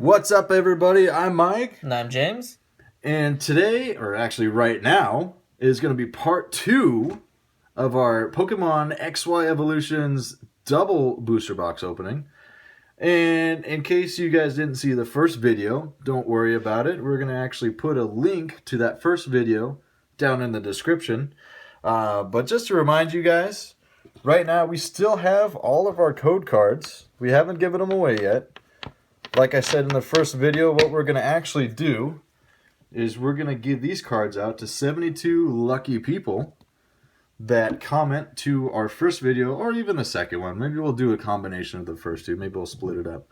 What's up, everybody? I'm Mike. And I'm James. And today, or actually right now, is going to be part 2 of our Pokemon XY Evolutions double booster box opening. And in case you guys didn't see the first video, don't worry about it. We're going to actually put a link to that first video down in the description. But just to remind you guys, right now we still have all of our code cards. We haven't given them away yet. Like I said in the first video, what we're going to actually do is we're going to give these cards out to 72 lucky people that comment to our first video, or even the second one. Maybe we'll do a combination of the first two. Maybe we'll split it up.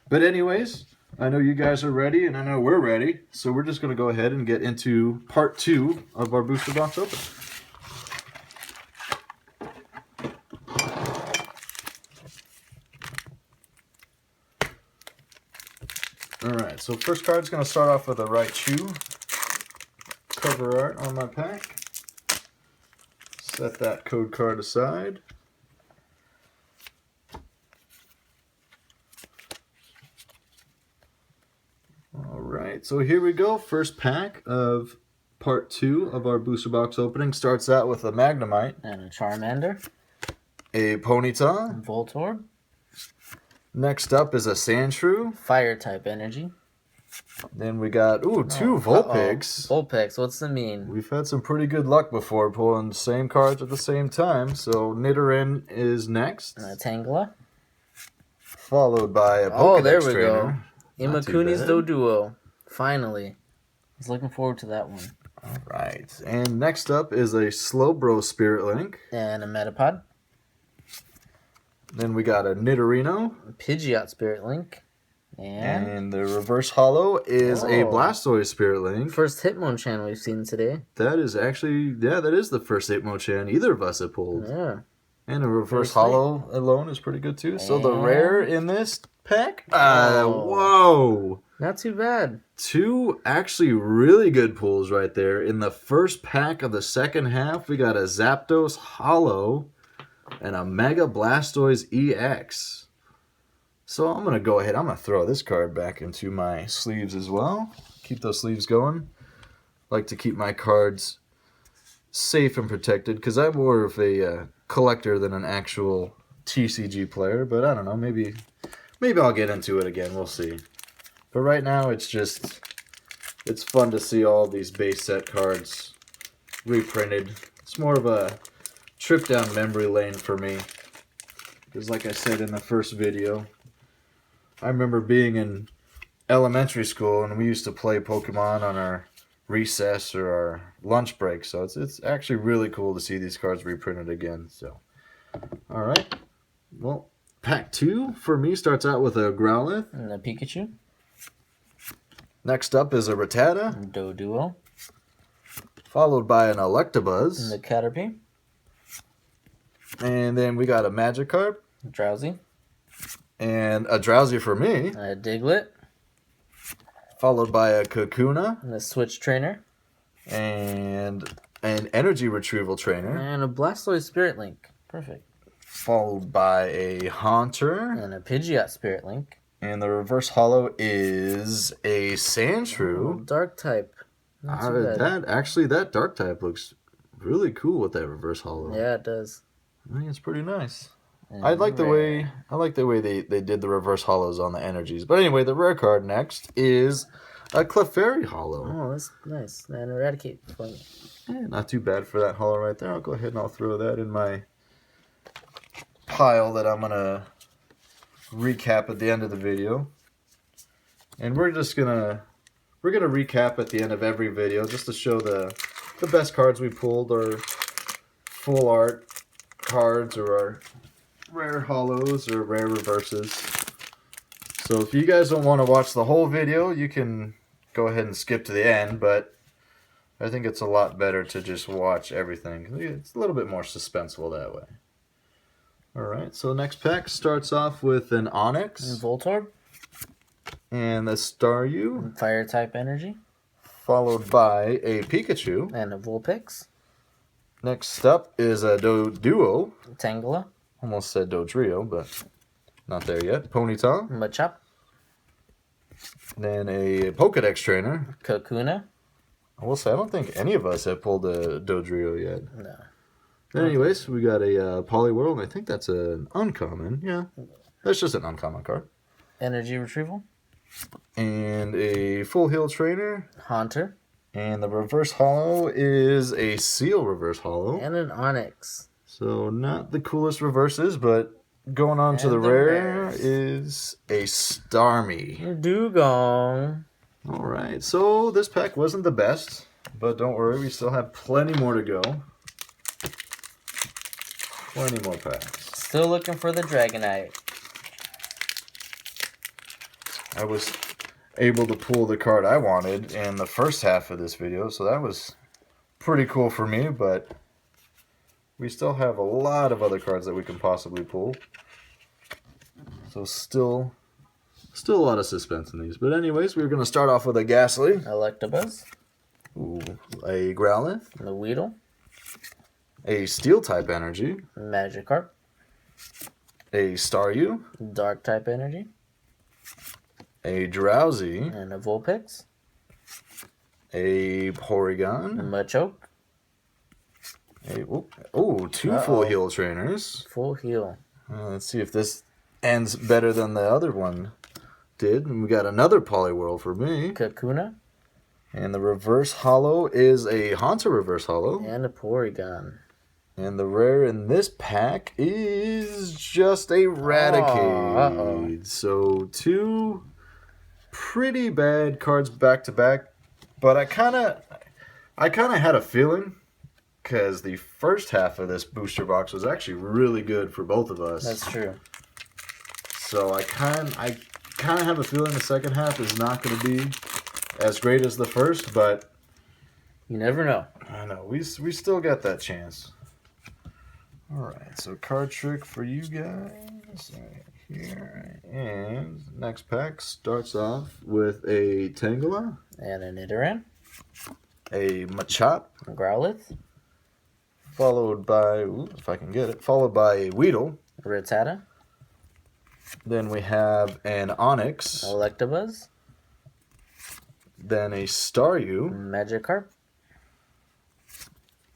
But anyways, I know you guys are ready, and I know we're ready. So we're just going to go ahead and get into part 2 of our booster box open. Alright, so first card's going to start off with a Raichu cover art on my pack. Set that code card aside. Alright, so here we go. First pack of part 2 of our booster box opening starts out with a Magnemite. And a Charmander. A Ponyta. Voltorb. Next up is a Sandshrew. Fire type energy. Then we got, two Vulpix. Vulpix, what's the mean? We've had some pretty good luck before pulling the same cards at the same time. So Nidoran is next. And a Tangela. Followed by a Pokedex Oh, there we trainer. go. Imakuni's Doduo. Finally. I was looking forward to that one. Alright. And next up is a Slowbro Spirit Link. And a Metapod. Then we got a Nidorino. A Pidgeot Spirit Link. And the reverse holo is a Blastoise Spirit Link. First Hitmonchan we've seen today. That is actually, that is the first Hitmonchan either of us have pulled. Yeah. And a reverse holo alone is pretty good too. So the rare in this pack, whoa. Not too bad. 2 actually really good pulls right there. In the first pack of the second half, we got a Zapdos holo and a Mega Blastoise EX. So I'm going to go ahead. I'm going to throw this card back into my sleeves as well. Keep those sleeves going. Like to keep my cards safe and protected because I'm more of a collector than an actual TCG player. But I don't know. Maybe I'll get into it again. We'll see. But right now it's fun to see all these base set cards reprinted. It's more of a trip down memory lane for me. Because like I said in the first video, I remember being in elementary school and we used to play Pokemon on our recess or our lunch break. So it's actually really cool to see these cards reprinted again. So, all right. Well, pack 2 for me starts out with a Growlithe. And a Pikachu. Next up is a Rattata. And Doduo. Followed by an Electabuzz. And the Caterpie. And then we got a Magikarp. Drowsy. And a Drowsy for me. A Diglett. Followed by a Kakuna. And a Switch Trainer. And an Energy Retrieval Trainer. And a Blastoise Spirit Link. Perfect. Followed by a Haunter. And a Pidgeot Spirit Link. And the reverse holo is a Sandshrew. Dark type. Not too bad. That dark type looks really cool with that reverse holo. Yeah, it does. I think it's pretty nice. And I like the way they did the reverse holos on the energies. But anyway, the rare card next is a Clefairy holo. Oh, that's nice. And Eradicate. Fun. Yeah, not too bad for that holo right there. I'll go ahead and I'll throw that in my pile that I'm gonna recap at the end of the video. And we're gonna recap at the end of every video just to show the best cards we pulled, or full art cards, or our rare holos or rare reverses. So if you guys don't want to watch the whole video, you can go ahead and skip to the end, but I think it's a lot better to just watch everything. It's a little bit more suspenseful that way. Alright, so the next pack starts off with an Onix. And Voltorb. And a Staryu. And Fire type energy. Followed by a Pikachu. And a Vulpix. Next up is a Doduo. Tangela. Almost said Dodrio, but not there yet. Ponyta. Machop. Then a Pokedex trainer. Kakuna. I will say, I don't think any of us have pulled a Dodrio yet. No. Anyways, we got a Poliwhirl, and I think that's an uncommon. Yeah, that's just an uncommon card. Energy Retrieval. And a Full Heal trainer. Haunter. And the reverse holo is a Seal reverse holo. And an Onyx. So not the coolest reverses, but going on to the rare rares. is a Starmie. Dugong. All right, so this pack wasn't the best, but don't worry, we still have plenty more to go. Plenty more packs. Still looking for the Dragonite. I was able to pull the card I wanted in the first half of this video, so that was pretty cool for me, but we still have a lot of other cards that we can possibly pull. So still a lot of suspense in these. But anyways, we're going to start off with a Ghastly. Electabuzz. Ooh, a Growlithe. The Weedle. A Steel-type Energy. Magikarp. A Staryu. Dark-type Energy. A Drowsy. And a Vulpix. A Porygon. Machoke. Two Full Heal trainers. Full Heal. Let's see if this ends better than the other one did. And we got another Poliwhirl for me. Kakuna. And the reverse holo is a Haunter reverse holo. And a Porygon. And the rare in this pack is just a Raticate. So two pretty bad cards back to back. But I kind of had a feeling, because the first half of this booster box was actually really good for both of us. That's true. So I kind of have a feeling the second half is not going to be as great as the first, but You never know. I know we still got that chance. All right, so card trick for you guys right here, and next pack starts off with a Tangela, And a Nidoran. a Machop, A Growlithe. followed by if I can get it, followed by a Weedle. A Rattata. Then we have an Onyx, Electabuzz. then a Staryu, Magikarp.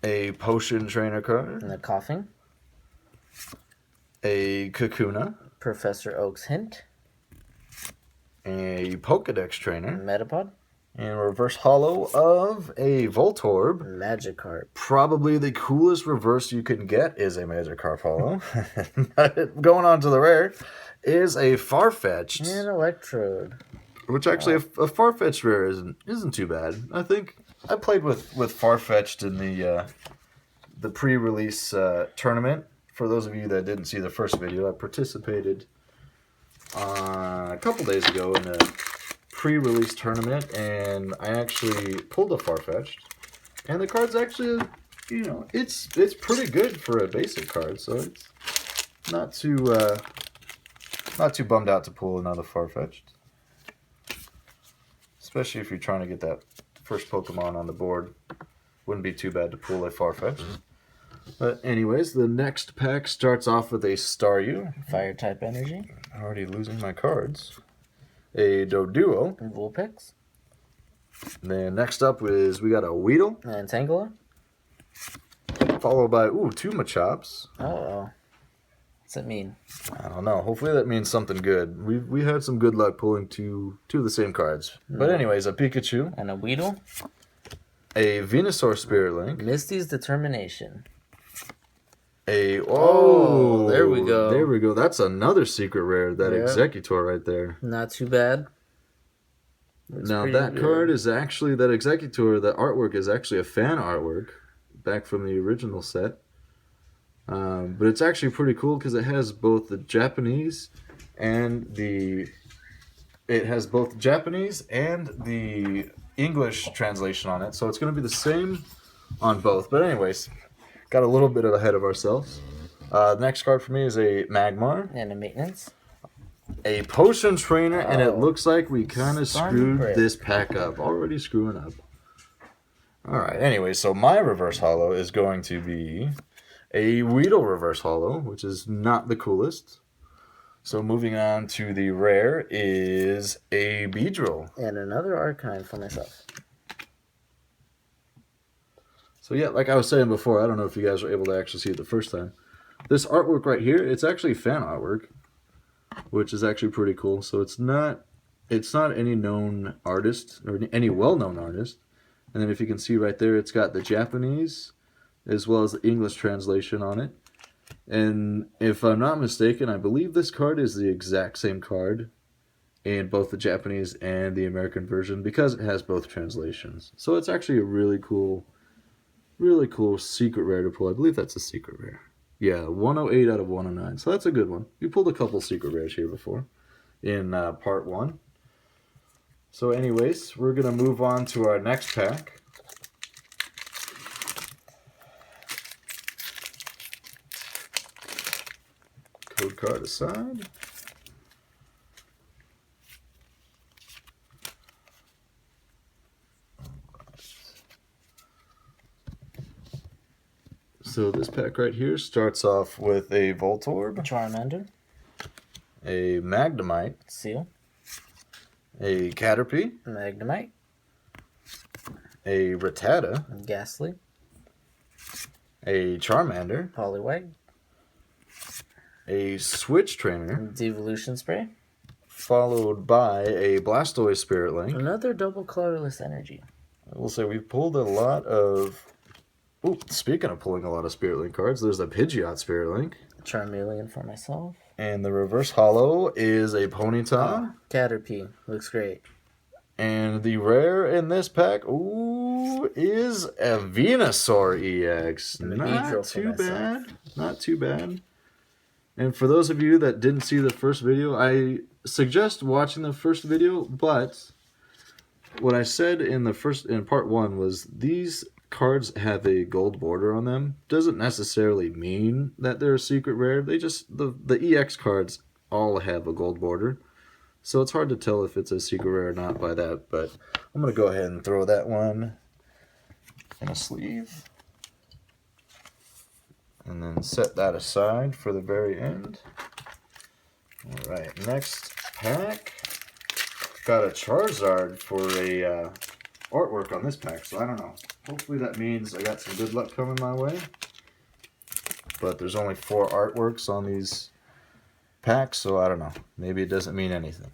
a Potion Trainer card, And a Coughing. a Kakuna, Professor Oak's Hint. a Pokedex Trainer, Metapod. and reverse holo of a Voltorb. Magikarp. Probably the coolest reverse you can get is a Magikarp holo. Going on to the rare is a Farfetch'd, And Electrode. which actually a Farfetch'd rare isn't too bad. I think I played with Farfetch'd in the pre-release tournament. For those of you that didn't see the first video, I participated a couple days ago in a pre-release tournament, and I actually pulled a Farfetch'd, and the card's actually, it's pretty good for a basic card, so it's not too bummed out to pull another Farfetch'd, especially if you're trying to get that first Pokemon on the board. Wouldn't be too bad to pull a Farfetch'd. But anyways, the next pack starts off with a Staryu. Fire-type Energy. Already losing my cards. A Doduo. And Vulpix. Then next up is we got a Weedle, And Tangela. followed by two Machops. Uh-oh. What's that mean? I don't know. Hopefully that means something good. We had some good luck pulling two of the same cards. But anyways, a Pikachu, And a Weedle. a Venusaur Spirit Link, Misty's Determination. there we go. There we go. That's another secret rare, that Yeah. Executor right there. Not too bad. Looks Now pretty that good. card is actually, that Executor, that artwork is actually a fan artwork back from the original set. But it's actually pretty cool because it has both the Japanese and the English translation on it. So it's going to be the same on both. But anyways, got a little bit ahead of ourselves. The next card for me is a Magmar, And a Maintenance. a Potion Trainer, and it Oh. looks like we kind of Starting screwed great. this pack up. Already screwing up. All right. Anyway, so my reverse holo is going to be a Weedle reverse holo, which is not the coolest. So moving on to the rare is a Beedrill. And another Arcanine for myself. So yeah, like I was saying before, I don't know if you guys were able to actually see it the first time. This artwork right here, it's actually fan artwork, which is actually pretty cool. So it's not any known artist or any well-known artist. And then if you can see right there, it's got the Japanese as well as the English translation on it. And if I'm not mistaken, I believe this card is the exact same card in both the Japanese and the American version because it has both translations. So it's actually a really cool secret rare to pull. I believe that's a secret rare. Yeah, 108 out of 109. So that's a good one. We pulled a couple secret rares here before in part 1. So anyways, we're going to move on to our next pack. Code card aside. So this pack right here starts off with a Voltorb, Charmander. a Magnemite, Seal. a Caterpie, Magnemite. a Rattata, Ghastly. a Charmander, Poliwag. a Switch Trainer, Devolution Spray. followed by a Blastoise Spirit Link. Another double colorless energy. I will say we've pulled a lot of... Ooh, speaking of pulling a lot of Spirit Link cards, there's a Pidgeot Spirit Link. Charmeleon for myself. And the reverse holo is a Ponyta. Caterpie. Looks great. And the rare in this pack, is a Venusaur EX. Not too bad. Not too bad. And for those of you that didn't see the first video, I suggest watching the first video, but what I said in part 1 was these cards have a gold border on them. Doesn't necessarily mean that they're a secret rare. They just, the EX cards all have a gold border. So it's hard to tell if it's a secret rare or not by that, but I'm going to go ahead and throw that one in a sleeve. And then set that aside for the very end. Alright, next pack. Got a Charizard for a artwork on this pack, so I don't know. Hopefully that means I got some good luck coming my way. But there's only 4 artworks on these packs, so I don't know. Maybe it doesn't mean anything.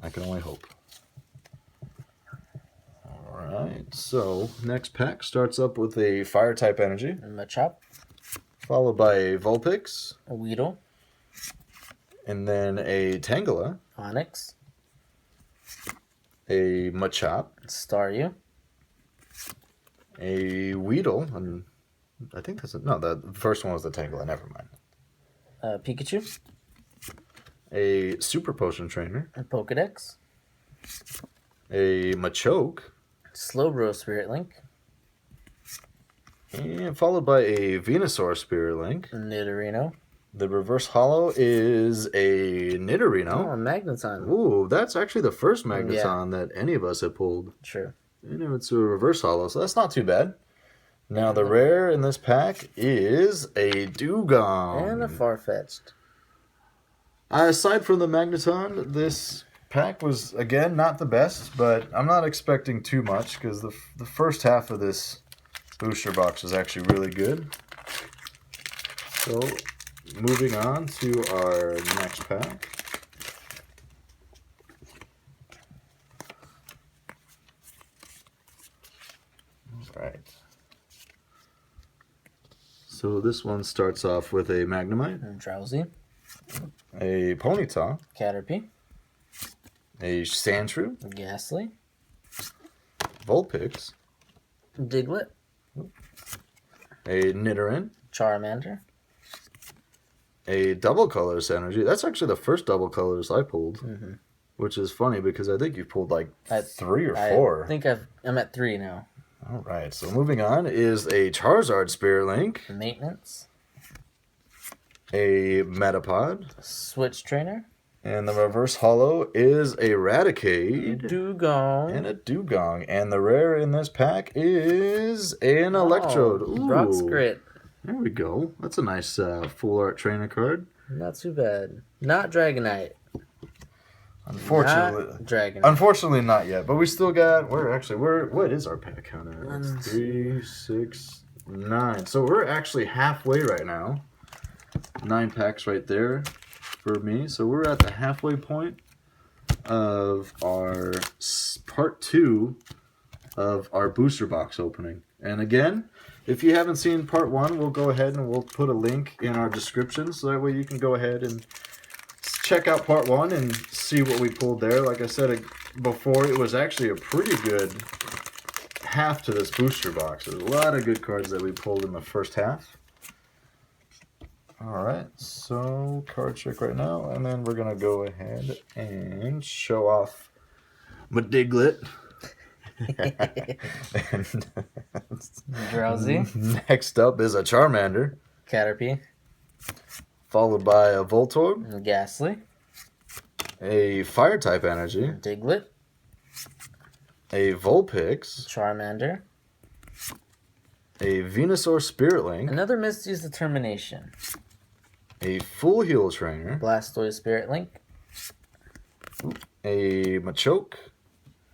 I can only hope. Alright, so next pack starts up with a Fire-type energy. Machop. Followed by a Vulpix. A Weedle. And then a Tangela. Onyx. A Machop. Staryu. A Weedle. And I think that's no, the first one was the Tangela, never mind. Pikachu. A Super Potion Trainer. A Pokedex. A Machoke. Slowbro Spirit Link. And followed by a Venusaur Spirit Link. Nidorino. The reverse holo is a Nidorino. Oh, a Magneton. Ooh, that's actually the first Magneton that any of us have pulled. Sure. You know, it's a reverse holo, so that's not too bad. Now, the rare in this pack is a Dugong. And a Farfetch'd. Aside from the Magneton, this pack was, again, not the best, but I'm not expecting too much because the first half of this booster box was actually really good. So, moving on to our next pack. Alright. So this one starts off with a Magnemite, And Drowsy. a Ponyta, Caterpie. a Sandshrew, Ghastly. Vulpix, Diglett. a Nidoran, Charmander. a double colors energy. That's actually the first double colors I pulled, Mm-hmm. which is funny because I think you pulled like I- 3 or 4. I think I'm at 3 now. All right, so moving on is a Charizard Spirit Link, Maintenance. a Metapod, Switch Trainer. and the reverse holo is a Raticate Dugong. and a Dugong. And the rare in this pack is an Electrode. Ooh. Brock's Grit. There we go. That's a nice full art trainer card. Not too bad. Not Dragonite. Unfortunately, Not Dragonite. unfortunately not yet. But we still got. What is our pack count at? One, It's 3, 6, 9. So we're actually halfway right now. 9 packs right there for me. So we're at the halfway point of our part 2 of our booster box opening. And again, if you haven't seen part 1, we'll go ahead and we'll put a link in our description so that way you can go ahead and check out part 1 and see what we pulled there. Like I said before, it was actually a pretty good half to this booster box. There's a lot of good cards that we pulled in the first half. Alright, so card trick right now, and then we're going to go ahead and show off my Diglett. And Drowsy. next up is a Charmander, Caterpie. followed by a Voltorb, Ghastly. a Fire-type energy, Diglett. a Vulpix, Charmander. a Venusaur Spirit Link, Another Misty's Determination. a Full Heal Trainer, Blastoise Spirit Link. a Machoke,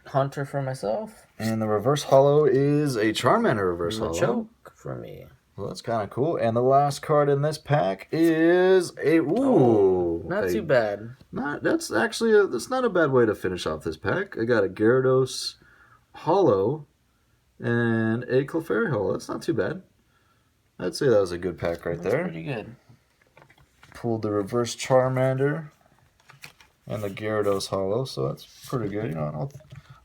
Hunter for myself. and the reverse holo is a Charmander reverse holo. Machoke for me. Well, that's kind of cool. And the last card in this pack is Not too bad. That's actually that's not a bad way to finish off this pack. I got a Gyarados holo and a Clefairy holo. That's not too bad. I'd say that was a good pack right there. Pretty good. Pulled the reverse Charmander and the Gyarados holo, so that's pretty good. You know,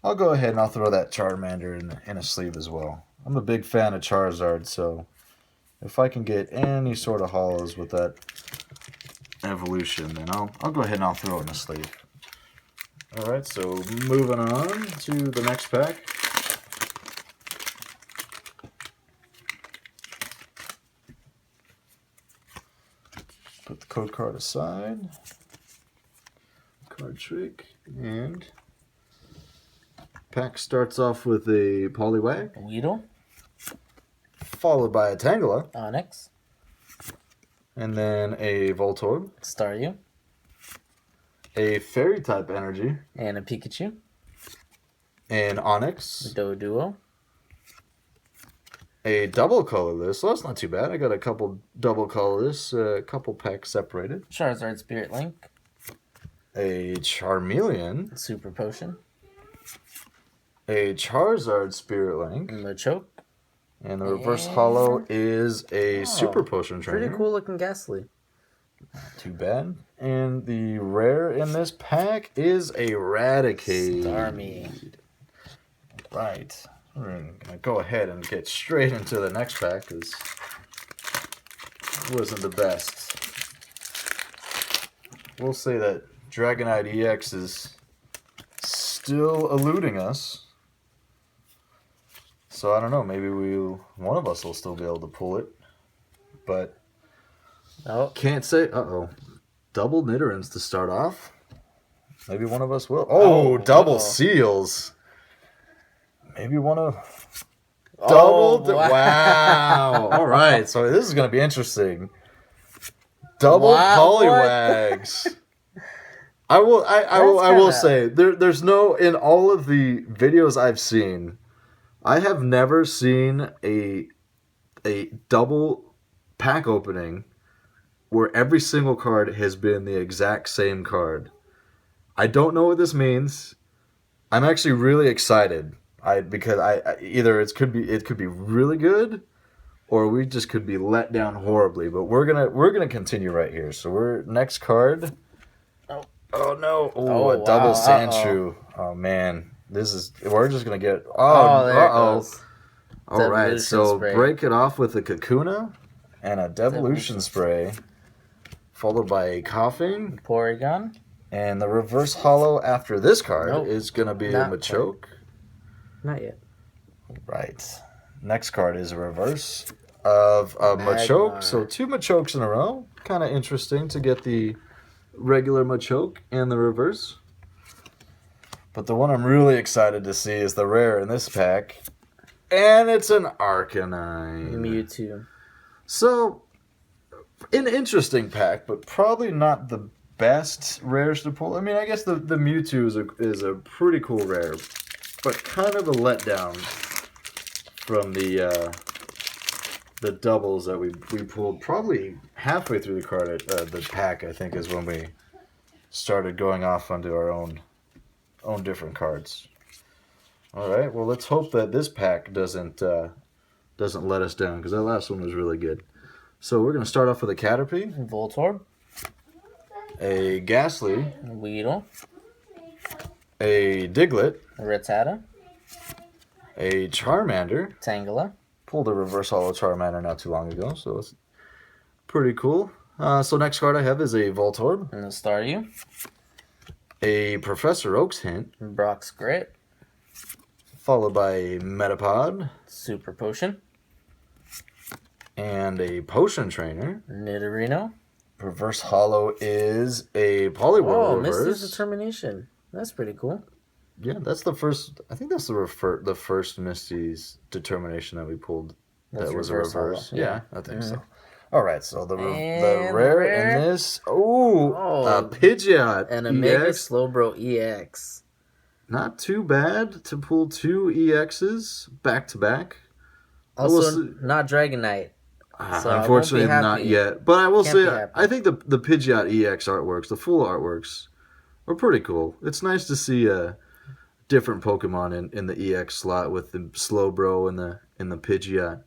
I'll go ahead and I'll throw that Charmander in a sleeve as well. I'm a big fan of Charizard, so if I can get any sort of holos with that evolution, then I'll go ahead and I'll throw it in a sleeve. All right, so moving on to the next pack. Put the code card aside. Card trick. And pack starts off with a Poliwag, Weedle. followed by a Tangela, Onyx. and then a Voltorb, Staryu. a Fairy-type energy, And a Pikachu. an Onyx, Doduo. a double colorless. So that's not too bad. I got a couple double colorless, a couple packs separated. Charizard Spirit Link. A Charmeleon, Super Potion. a Charizard Spirit Link, Machoke. and the reverse holo is a Oh, Super Potion Trainer. Pretty cool looking Ghastly. Too bad. And the rare in this pack is a Raticate. Starmie. Right. We're going to go ahead and get straight into the next pack because it wasn't the best. We'll say that Dragonite EX is still eluding us. So I don't know, maybe one of us will still be able to pull it. But Oh, can't say. Double Nidorans to start off. Maybe one of us will. Oh, double seals. Maybe one of. Wow. All right. So this is going to be interesting. Double Poliwags. I will say there's no, in all of the videos I've seen, I have never seen a double pack opening where every single card has been the exact same card. I don't know what this means. I'm actually really excited. Because either it could be really good, or we just could be let down horribly. But we're gonna continue right here. So we're next card. Oh no! A double Sandshrew. Oh man, we're just gonna get. there it goes. All right, Devolution so spray. break it off with a Kakuna and a Devolution spray, followed by a Coughing, Porygon. and the reverse holo after this card Nope, is gonna be a not Machoke. Not yet. Right. Next card is a reverse of a Machoke. So 2 Machokes in a row. Kind of interesting to get the regular Machoke and the reverse. But the one I'm really excited to see is the rare in this pack. And it's an Arcanine. Mewtwo. So, an interesting pack, but probably not the best rares to pull. I mean, I guess the Mewtwo is a pretty cool rare, but kind of a letdown from the doubles that we pulled probably halfway through the pack. I think is when we started going off onto our own different cards. All right, well, let's hope that this pack doesn't let us down, because that last one was really good. So we're going to start off with a Caterpie, Voltorb, a Ghastly, Weedle, a Diglett, Rattata, a Charmander. Tangela, Pulled a reverse holo Charmander not too long ago, so it's pretty cool. So next card I have is a Voltorb, and a Staryu, a Professor Oak's Hint, Brock's Grit, followed by a Metapod, Super Potion, and a Potion Trainer. Nidorino. Reverse holo is a Poliwhirl Oh, reverse. Misty's Determination. That's pretty cool. Yeah, that's the first. I think that's the first Misty's Determination that we pulled. That's that was a reverse reverse. holo. Yeah, I think so. All right, so the And rare rare. in this. A Pidgeot And a Mega EX. Slowbro EX. Not too bad to pull two EXs back to back. Also, not Dragonite. So I Unfortunately, won't be not happy. yet. But I will Can't be say, happy. I think the Pidgeot EX artworks, the full artworks, are pretty cool. It's nice to see a different Pokemon in the EX slot with the Slowbro and the Pidgeot.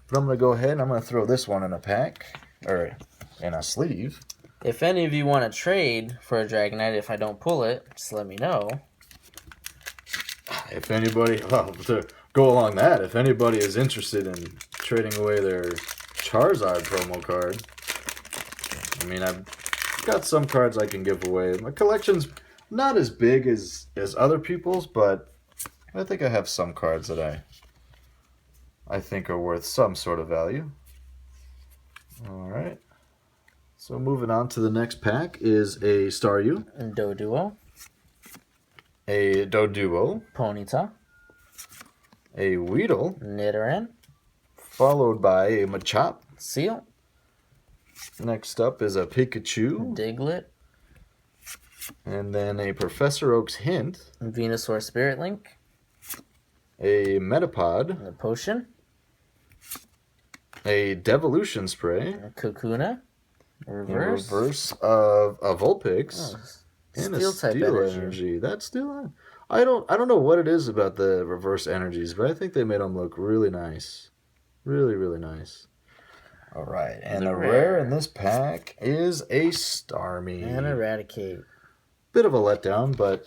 But I'm gonna go ahead and I'm gonna throw this one in a pack or in a sleeve. If any of you want to trade for a Dragonite, if I don't pull it, just let me know. If anybody, well, to go along that, if anybody is interested in trading away their Charizard promo card, I mean, I've got some cards I can give away. My collection's not as big as other people's, but I think I have some cards that I think are worth some sort of value. All right. So moving on to the next pack is a Staryu, Doduo, a Doduo, Ponyta, a Weedle, Nidoran, followed by a Machop. Seal, Next up is a Pikachu, Diglett, and then a Professor Oak's Hint, Venusaur Spirit Link, a Metapod, and a Potion, a Devolution Spray, a Kakuna, a a Reverse, reverse of a Vulpix, Oh, and a Steel type Steel energy. energy. That's still. I don't know what it is about the reverse energies, but I think they made them look really nice, really really nice. All right, and The the rare in this pack is a Starmie. and Eradicate. Bit of a letdown, but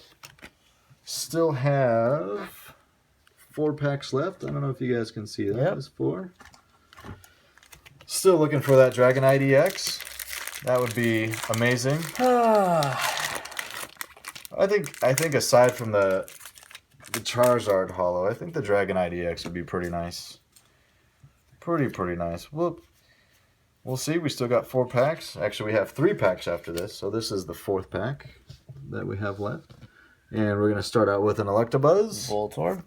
still have 4 packs left. I don't know if you guys can see that. Yep. There's 4. Still looking for that Dragonite EX. That would be amazing. I think aside from the Charizard holo, I think the Dragonite EX would be pretty nice. Pretty nice. We'll see. We still got 4 packs. Actually, we have 3 packs after this, so this is the 4th pack that we have left. And we're going to start out with an Electabuzz, Voltorb,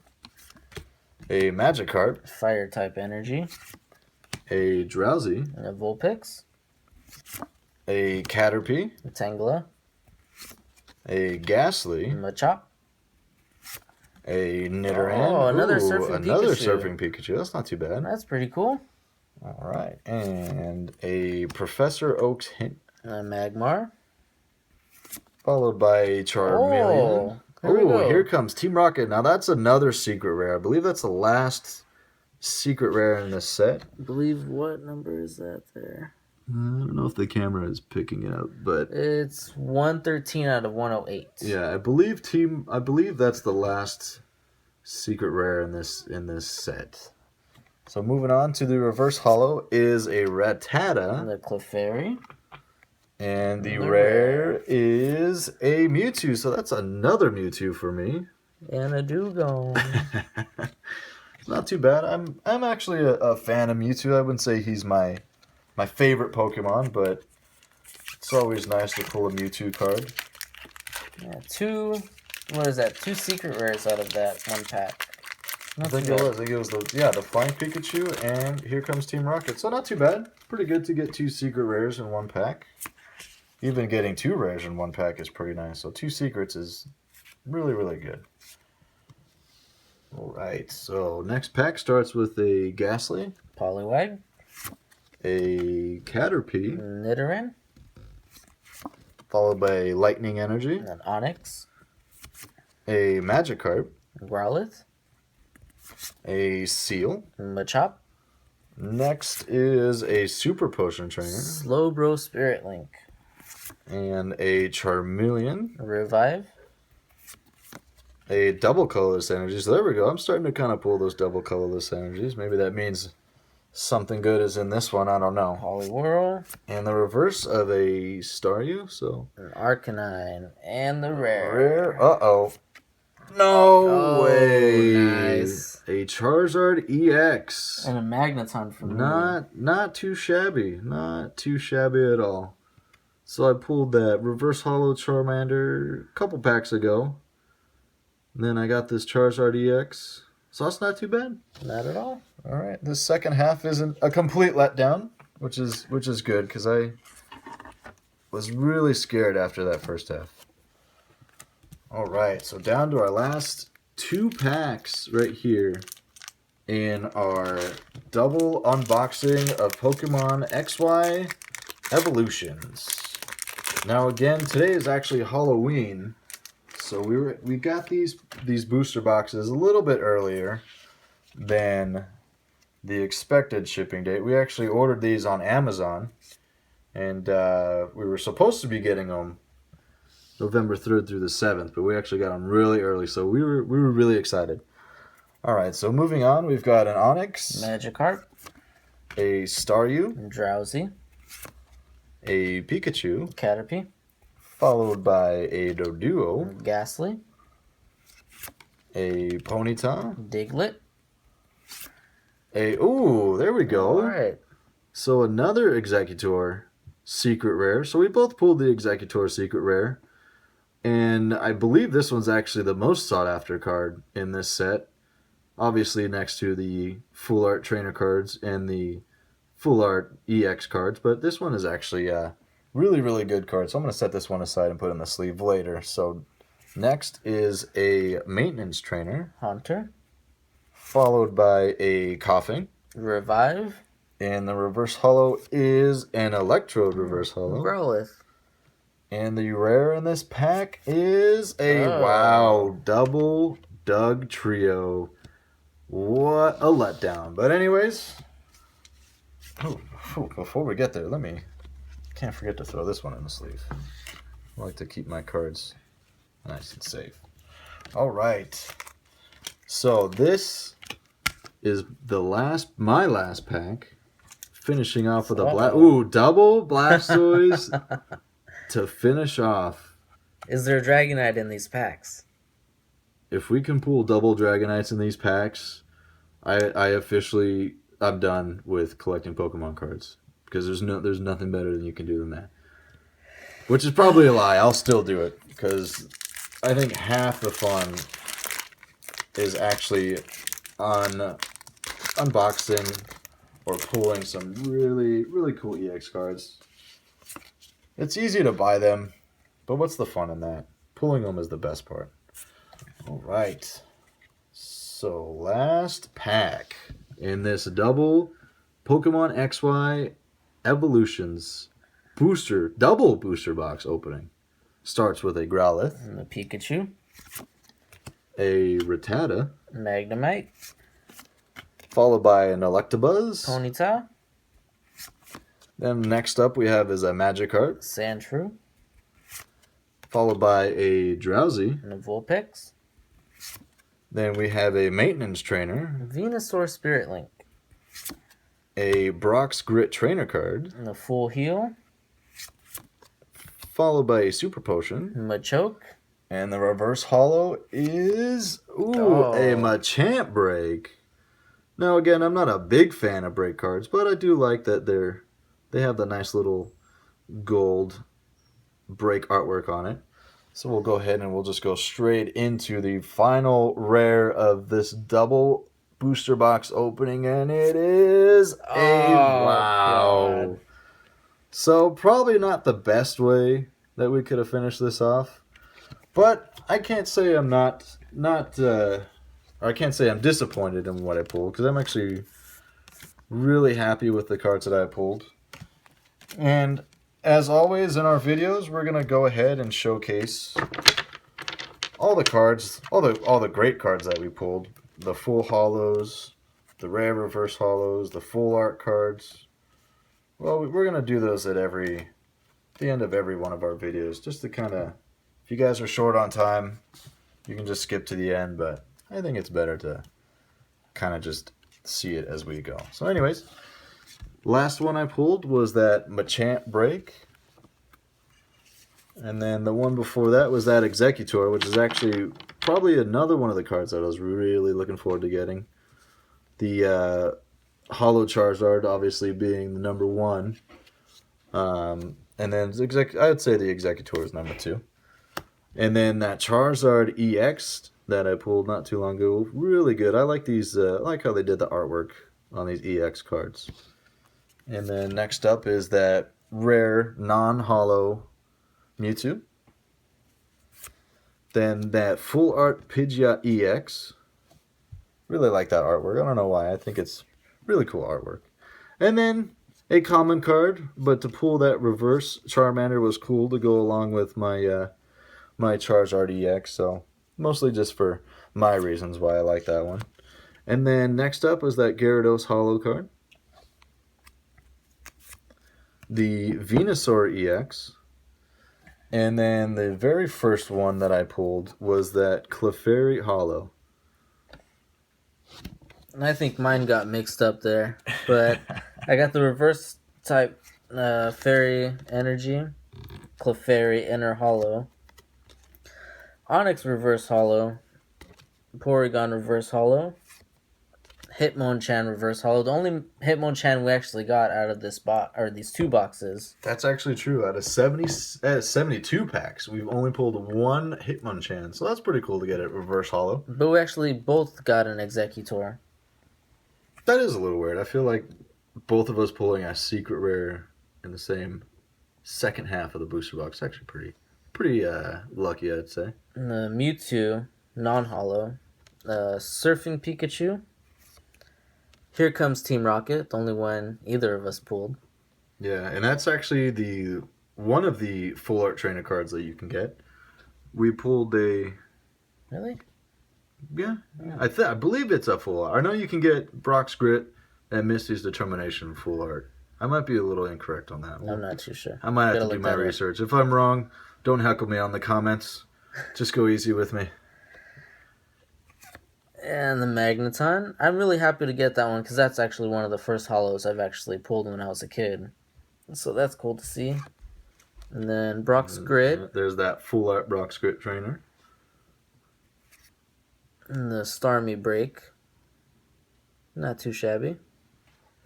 a Magikarp, Fire type energy, a Drowsy, and a Vulpix, a Caterpie, a Tangela, a Ghastly, Machop, a Nidoran. Oh, another Ooh, Surfing another Pikachu. Surfing Pikachu. That's not too bad. That's pretty cool. All right. And a Professor Oak's Hint, A Magmar. followed by a Charmeleon. Oh, here we go. Here comes Team Rocket. Now that's another secret rare. I believe that's the last secret rare in this set. I believe, what number is that there? I don't know if the camera is picking it up, but It's 113 out of 108. yeah, I believe that's the last secret rare in this set. So moving on to the reverse holo is a And Rattata, the Clefairy. and the The rare is a Mewtwo. So that's another Mewtwo for me. And a Dugong. It's not too bad. I'm actually a fan of Mewtwo. I wouldn't say he's my favorite Pokemon, but it's always nice to pull a Mewtwo card. Yeah, 2 secret rares out of that 1 pack. I think it was. I think it was the Flying Pikachu, and here comes Team Rocket. So not too bad. Pretty good to get 2 secret rares in one pack. Even getting 2 rares in one pack is pretty nice. So 2 secrets is really, really good. All right. So next pack starts with a Ghastly, Poliwag, a Caterpie, Nidoran, followed by a Lightning Energy, an Onix, a Magikarp, Growlithe, a Seal. Machop, Next is a Super Potion Trainer Slowbro Spirit Link, and a Charmeleon, Revive, a double colorless energy. So there we go. I'm starting to kind of pull those double colorless energies. Maybe that means something good is in this one. I don't know. Poliwhirl, And the reverse of a Staryu. So an Arcanine, and the rare. rare. Uh-oh. No Oh, way. nice. A Charizard EX. And a Magneton from the Not too shabby. Not too shabby at all. So I pulled that reverse holo Charmander a couple packs ago. And then I got this Charizard EX. So that's not too bad. Not at all. All right. This second half isn't a complete letdown, which is good because I was really scared after that first half. All right. So down to our last 2 packs right here in our double unboxing of Pokemon XY Evolutions. Now again, today is actually Halloween. So we got these booster boxes a little bit earlier than the expected shipping date. We actually ordered these on Amazon, and we were supposed to be getting them November 3rd through the 7th, but we actually got them really early, so we were really excited. All right, so moving on, we've got an Onix, Magikarp, a Staryu, Drowsy, a Pikachu, Caterpie, followed by a Doduo, Ghastly, a Ponyta, Diglett. ooh, there we go. All right. So another Executor secret rare. So we both pulled the Executor secret rare. And I believe this one's actually the most sought after card in this set. Obviously next to the Full Art Trainer cards and the Full Art EX cards. But this one is actually a really, really good card. So I'm going to set this one aside and put it in the sleeve later. So next is a Maintenance Trainer, Hunter, followed by a Coughing. Revive, And the reverse holo is an Electrode reverse holo. Growlithe. And the rare in this pack is a Oh. double Doug Trio. What a letdown. But anyways, before we get there, can't forget to throw this one in the sleeve. I like to keep my cards nice and safe. All right. So this is my last pack. Finishing off with a double Blastoise to finish off. Is there a Dragonite in these packs? If we can pull double Dragonites in these packs, I'm done with collecting Pokemon cards because there's nothing better than you can do than that. Which is probably a lie. I'll still do it because I think half the fun is actually on unboxing or pulling some really, really cool EX cards. It's easy to buy them, but what's the fun in that? Pulling them is the best part. All right. So last pack in this double Pokemon XY Evolutions double booster box opening starts with a Growlithe, And the Pikachu, a Rattata, Magnemite, followed by an Electabuzz. Ponyta, Then next up we have is a Magikarp, Sandshrew, followed by a Drowsy. and a Vulpix, Then we have a Maintenance Trainer, Venusaur Spirit Link, a Brock's Grit Trainer card, and a Full Heal, followed by a Super Potion. Machoke, And the reverse holo is a Machamp break. Now again, I'm not a big fan of break cards, but I do like that they have the nice little gold break artwork on it. So we'll go ahead and we'll just go straight into the final rare of this double booster box opening, and it is wow. God. So probably not the best way that we could have finished this off, but I can't say I'm or I can't say I'm disappointed in what I pulled, because I'm actually really happy with the cards that I pulled. And as always in our videos, we're gonna go ahead and showcase all the cards, all the great cards that we pulled, the full holos, the rare reverse holos, the full art cards. Well, we're gonna do those at the end of every one of our videos, just to kind of, if you guys are short on time, you can just skip to the end, but I think it's better to kind of just see it as we go. So anyways, last one I pulled was that Machamp break. And then the one before that was that Executor, which is actually probably another one of the cards that I was really looking forward to getting. The Holo Charizard obviously being the number one. And then I would say the Executor is number two. And then that Charizard EX that I pulled not too long ago, really good. I like these. I like how they did the artwork on these EX cards. And then next up is that rare non-holo Mewtwo. Then that full art Pidgeot EX. Really like that artwork. I don't know why. I think it's really cool artwork. And then a common card, but to pull that reverse Charmander was cool to go along with my my Charizard EX. So mostly just for my reasons why I like that one. And then next up was that Gyarados holo card. The Venusaur EX. And then the very first one that I pulled was that Clefairy holo. And I think mine got mixed up there, but I got the reverse type Fairy Energy, Clefairy Inner Holo, Onyx Reverse Holo, Porygon Reverse Holo, Hitmonchan Reverse Holo. The only Hitmonchan we actually got out of this box, or these two boxes. That's actually true. Out of 72 packs, we've only pulled one Hitmonchan, so that's pretty cool to get it reverse holo. But we actually both got an Executor. That is a little weird. I feel like both of us pulling a secret rare in the same second half of the booster box is actually pretty lucky, I'd say. And the Mewtwo non-holo, Surfing Pikachu. Here Comes Team Rocket, the only one either of us pulled. Yeah, and that's actually one of the full art trainer cards that you can get. We pulled a... Really? Yeah. I believe it's a full art. I know you can get Brock's Grit and Misty's Determination full art. I might be a little incorrect on that one. I'm not too sure. I might have to do my research. If I'm wrong, don't heckle me on the comments. Just go easy with me. And the Magneton. I'm really happy to get that one because that's actually one of the first holos I've actually pulled when I was a kid. So that's cool to see. And then Brock's Grit. There's that full art Brock's Grit trainer. And the Starmie Break. Not too shabby.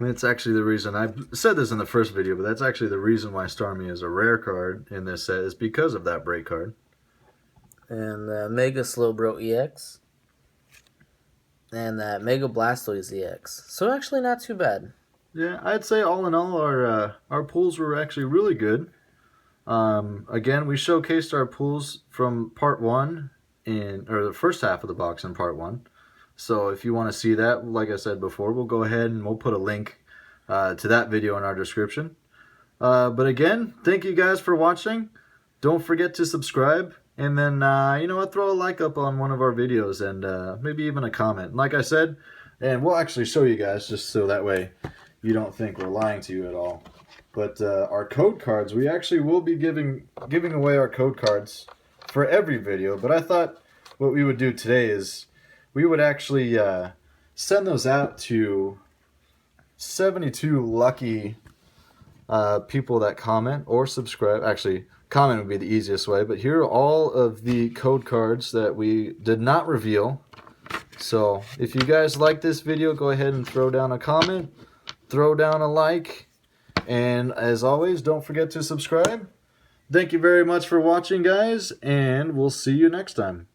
It's actually the reason, I said this in the first video, but that's actually the reason why Starmie is a rare card in this set, is because of that break card. And the Mega Slowbro EX. And that Mega Blastoise EX. So actually not too bad. Yeah, I'd say all in all, our pulls were actually really good. Again, we showcased our pulls from part 1, or the first half of the box in part 1. So if you want to see that, like I said before, we'll go ahead and we'll put a link to that video in our description. But again, thank you guys for watching. Don't forget to subscribe. And then, you know what, throw a like up on one of our videos and maybe even a comment. Like I said, and we'll actually show you guys just so that way you don't think we're lying to you at all. But our code cards, we actually will be giving away our code cards for every video. But I thought what we would do today is we would actually send those out to 72 lucky people that comment or subscribe. Actually, comment would be the easiest way, but here are all of the code cards that we did not reveal. So if you guys like this video, go ahead and throw down a comment, throw down a like, and as always, don't forget to subscribe. Thank you very much for watching, guys, and we'll see you next time.